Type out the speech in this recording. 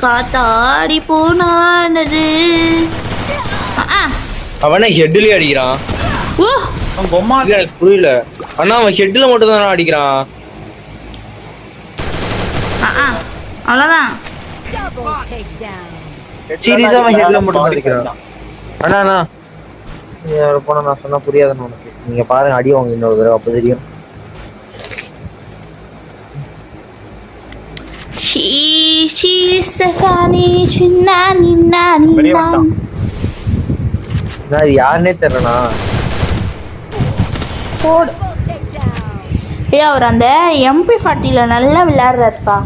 காத்தாடி போனானது. அவனை ஹெட்லயே அடிக்கிறான். ஓ பொம்மா எனக்கு புரியல. அண்ணா அவன் ஹெட்ல மட்டும் தான் அடிக்கிறான். அவ்வளவுதான். சீரியஸா அவன் ஹெட்ல மட்டும் தான் அடிக்கிறான். அண்ணா போன நான் சொன்னா புரியாதுன்னு உனக்கு. நீங்க பாருங்க அடி வாங்க இன்னொரு தடவை அப்ப தெரியும். யாருன்னே தெரியலண்ணா. அவர் அந்த MP40 நல்லா விளையாடுறாருப்பா.